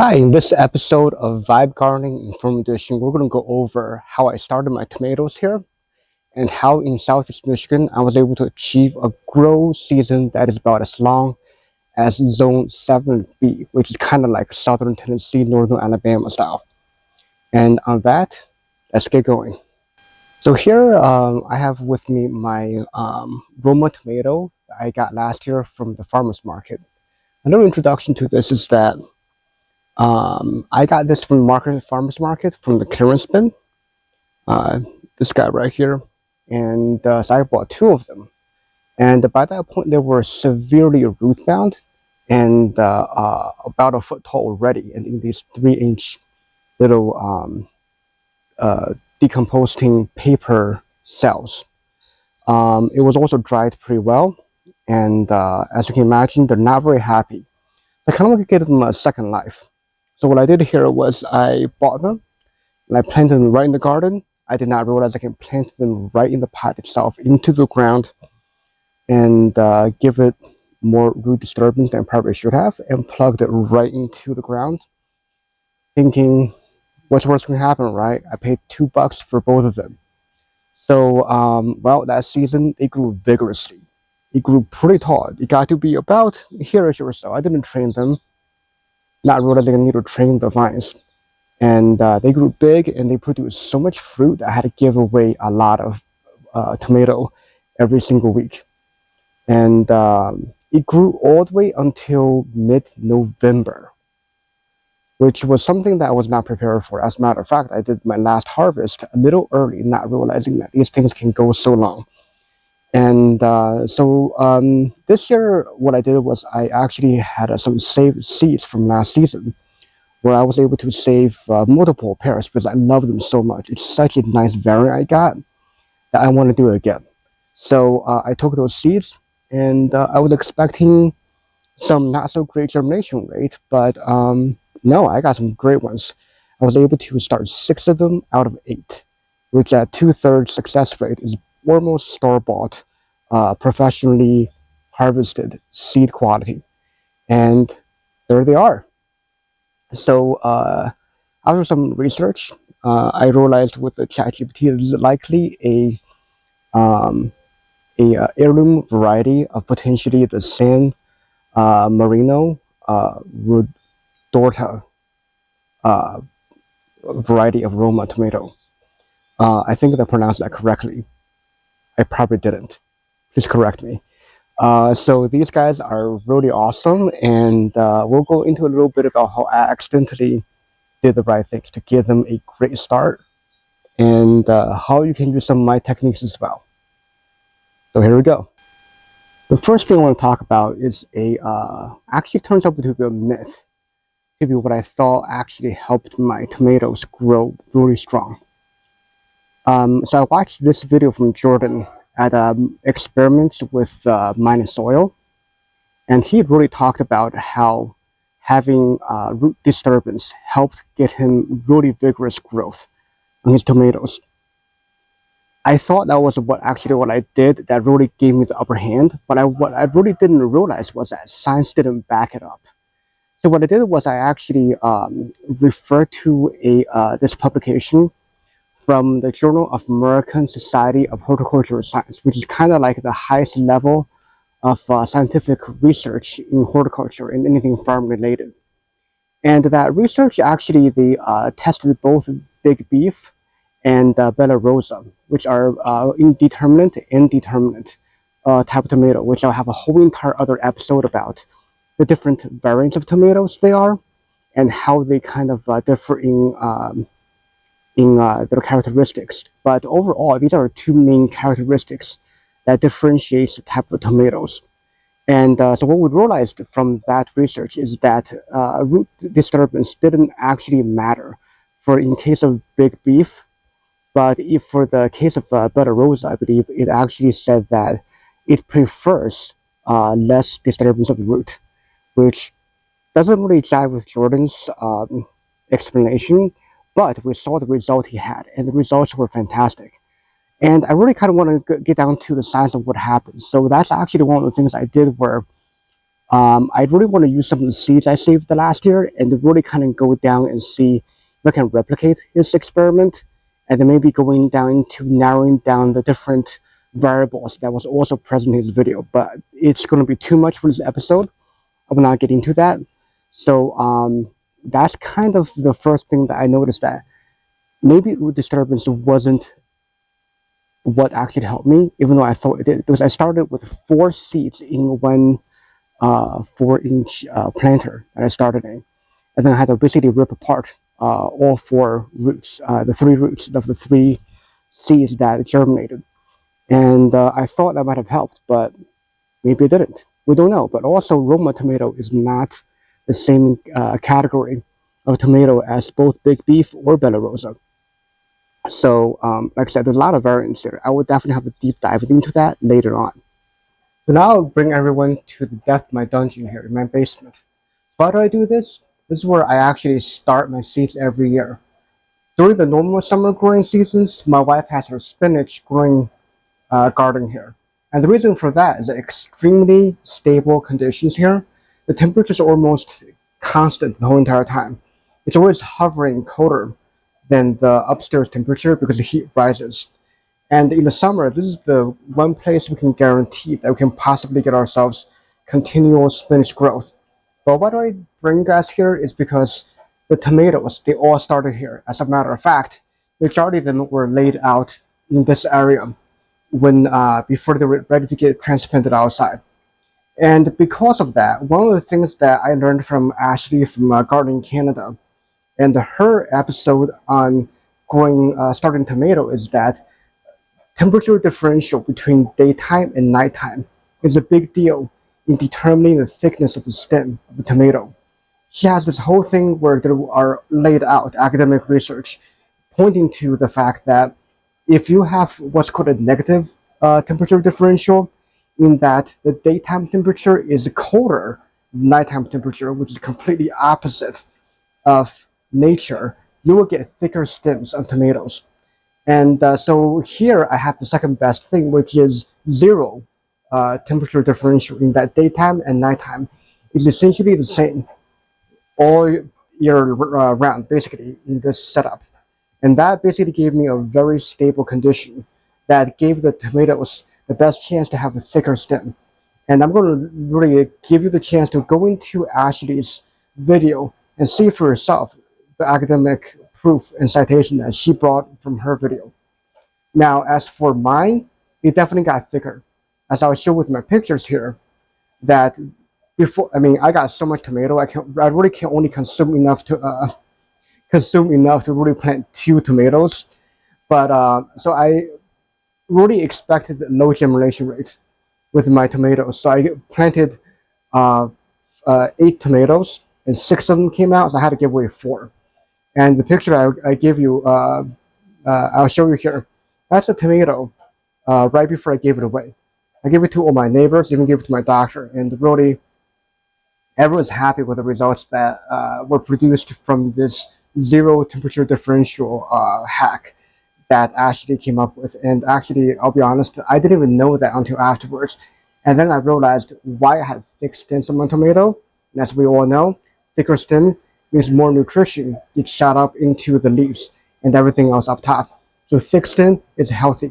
Hi, in this episode of Vibe Gardening Informal Edition, we're going to go over how I started my tomatoes here and how in Southeast Michigan I was able to achieve a grow season that is about as long as Zone 7B, which is kind of like Southern Tennessee, Northern Alabama style. And on that, let's get going. So here I have with me my Roma tomato that I got last year from the farmer's market. A little introduction to this is that I got this from farmer's market from the clearance bin. Uh, this guy right here, and so I bought two of them. And by that point, they were severely root bound and about a foot tall already, and in these 3-inch little decomposing paper cells. It was also dried pretty well, and as you can imagine, they're not very happy. I kind of want to give them a second life. So what I did here was I bought them and I planted them right in the garden. I did not realize I can plant them right in the pot itself into the ground and give it more root disturbance than I probably should have, and plugged it right into the ground, thinking, what's worse can happen, right? I paid $2 for both of them. So, well, that season it grew vigorously. It grew pretty tall. It got to be about here-ish or so. I didn't train them, not realizing I need to train the vines. And they grew big and they produced so much fruit that I had to give away a lot of tomato every single week. And it grew all the way until mid-November, which was something that I was not prepared for. As a matter of fact, I did my last harvest a little early, not realizing that these things can go so long. And so this year, what I did was I actually had some saved seeds from last season, where I was able to save multiple pairs because I love them so much. It's such a nice variant I got that I want to do it again. So I took those seeds, and I was expecting some not so great germination rate, but no, I got some great ones. I was able to start 6 of them out of 8, which at 2/3 success rate is almost store-bought, professionally harvested seed quality. And there they are. So after some research, I realized with the ChatGPT, it is likely a heirloom variety of potentially the San Marino Redorta variety of Roma tomato. I think I pronounced that correctly. I probably didn't. Please correct me. So these guys are really awesome, and we'll go into a little bit about how I accidentally did the right things to give them a great start, and how you can use some of my techniques as well. So here we go. The first thing I want to talk about is actually turns out to be a myth, to be what I thought actually helped my tomatoes grow really strong. So I watched this video from Jordan at experiments with mining soil, and he really talked about how having root disturbance helped get him really vigorous growth on his tomatoes. I thought that was what I did that really gave me the upper hand, but what I really didn't realize was that science didn't back it up. So what I did was I actually referred to this publication from the Journal of American Society of Horticultural Science, which is kind of like the highest level of scientific research in horticulture and anything farm related. And that research actually they tested both big beef and Bella Rosa, which are indeterminate and determinate type of tomato, which I'll have a whole entire other episode about the different variants of tomatoes they are and how they kind of differ in their characteristics. But overall, these are two main characteristics that differentiates the type of tomatoes. And so what we realized from that research is that root disturbance didn't actually matter for in case of big beef, but if for the case of Bella Rosa, I believe it actually said that it prefers less disturbance of the root, which doesn't really jive with Jordan's explanation, but we saw the result he had, and the results were fantastic. And I really kind of want to get down to the science of what happened. So that's actually one of the things I did where I really want to use some of the seeds I saved the last year and to really kind of go down and see if I can replicate his experiment, and then maybe going down into narrowing down the different variables that was also present in his video. But it's going to be too much for this episode. I will not get into that. So that's kind of the first thing that I noticed, that maybe root disturbance wasn't what actually helped me, even though I thought it did. Because I started with 4 seeds in one 4-inch planter that I started in, and then I had to basically rip apart all 4 roots, the 3 roots of the 3 seeds that germinated. And I thought that might have helped, but maybe it didn't. We don't know. But also, Roma tomato is not the same category of tomato as both Big Beef or Bella Rosa. So, like I said, there's a lot of variants there. I would definitely have a deep dive into that later on. So now I'll bring everyone to the depth of my dungeon here in my basement. Why do I do this? This is where I actually start my seeds every year. During the normal summer growing seasons, my wife has her spinach growing garden here. And the reason for that is the extremely stable conditions here. The temperature is almost constant the whole entire time. It's always hovering colder than the upstairs temperature because the heat rises. And in the summer, this is the one place we can guarantee that we can possibly get ourselves continual spinach growth. But why do I bring you guys here is because the tomatoes, they all started here. As a matter of fact, majority of them were laid out in this area when before they were ready to get transplanted outside. And because of that, one of the things that I learned from Ashley from Gardening Canada and her episode on growing starting tomato is that temperature differential between daytime and nighttime is a big deal in determining the thickness of the stem of the tomato. She has this whole thing where there are laid out academic research pointing to the fact that if you have what's called a negative temperature differential, in that the daytime temperature is colder than nighttime temperature, which is completely opposite of nature, you will get thicker stems on tomatoes. And so here I have the second best thing, which is 0 temperature differential in that daytime and nighttime is essentially the same all year round, basically, in this setup. And that basically gave me a very stable condition that gave the tomatoes the best chance to have a thicker stem. And I'm going to really give you the chance to go into Ashley's video and see for yourself the academic proof and citation that she brought from her video. Now, as for mine, it definitely got thicker. As I'll show with my pictures here, that before, I mean, I got so much tomato, I really can only consume enough to really plant 2 tomatoes. But so I really expected a low germination rate with my tomatoes. So I planted 8 tomatoes, and 6 of them came out, so I had to give away 4. And the picture I give you, I'll show you here. That's a tomato right before I gave it away. I gave it to all my neighbors, even gave it to my doctor, and really everyone's happy with the results that were produced from this 0 temperature differential hack that Ashley came up with. And actually, I'll be honest, I didn't even know that until afterwards. And then I realized why I had thick stems on my tomato. And as we all know, thicker stem means more nutrition gets shot up into the leaves and everything else up top. So thick stem is a healthy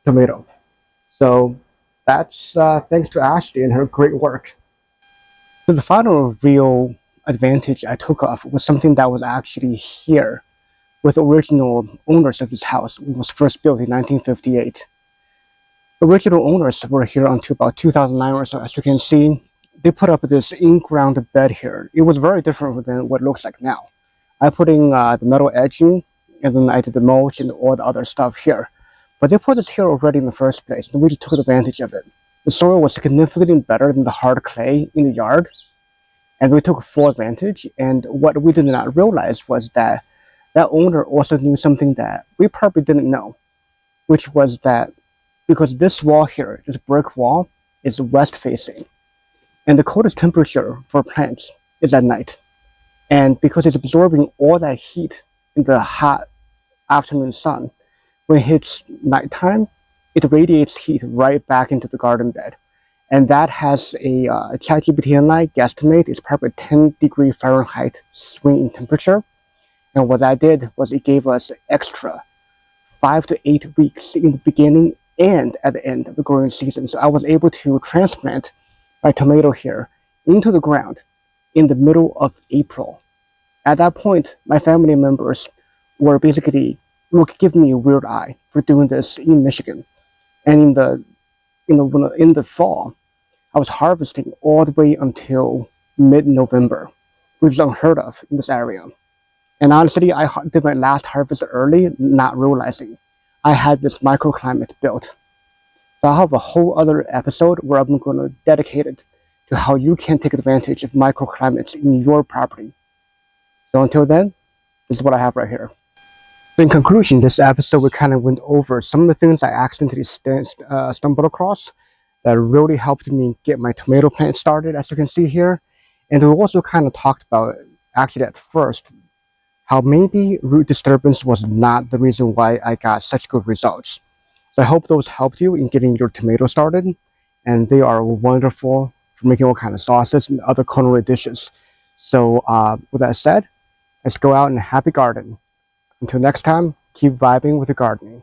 tomato. So that's thanks to Ashley and her great work. So the final real advantage I took of was something that was actually here with the original owners of this house when it was first built in 1958. The original owners were here until about 2009 or so. As you can see, they put up this in-ground bed here. It was very different than what it looks like now. I put in the metal edging, and then I did the mulch and all the other stuff here. But they put this here already in the first place, and we just took advantage of it. The soil was significantly better than the hard clay in the yard, and we took full advantage. And what we did not realize was that that owner also knew something that we probably didn't know, which was that because this wall here, this brick wall, is west facing, and the coldest temperature for plants is at night. And because it's absorbing all that heat in the hot afternoon sun, when it hits nighttime, it radiates heat right back into the garden bed. And that has a ChatGPT online guesstimate. It's probably a 10-degree Fahrenheit swing in temperature. And what that did was it gave us extra 5 to 8 weeks in the beginning and at the end of the growing season. So I was able to transplant my tomato here into the ground in the middle of April. At that point, my family members were basically giving me a weird eye for doing this in Michigan. And in the fall, I was harvesting all the way until mid-November, which is unheard of in this area. And honestly, I did my last harvest early, not realizing I had this microclimate built. So I'll have a whole other episode where I'm going to dedicate it to how you can take advantage of microclimates in your property. So until then, this is what I have right here. So in conclusion, this episode we kind of went over some of the things I accidentally stumbled across that really helped me get my tomato plant started, as you can see here. And we also kind of talked about, actually at first, how maybe root disturbance was not the reason why I got such good results. So I hope those helped you in getting your tomatoes started, and they are wonderful for making all kinds of sauces and other culinary dishes. So with that said, let's go out and happy garden. Until next time, keep vibing with the gardening.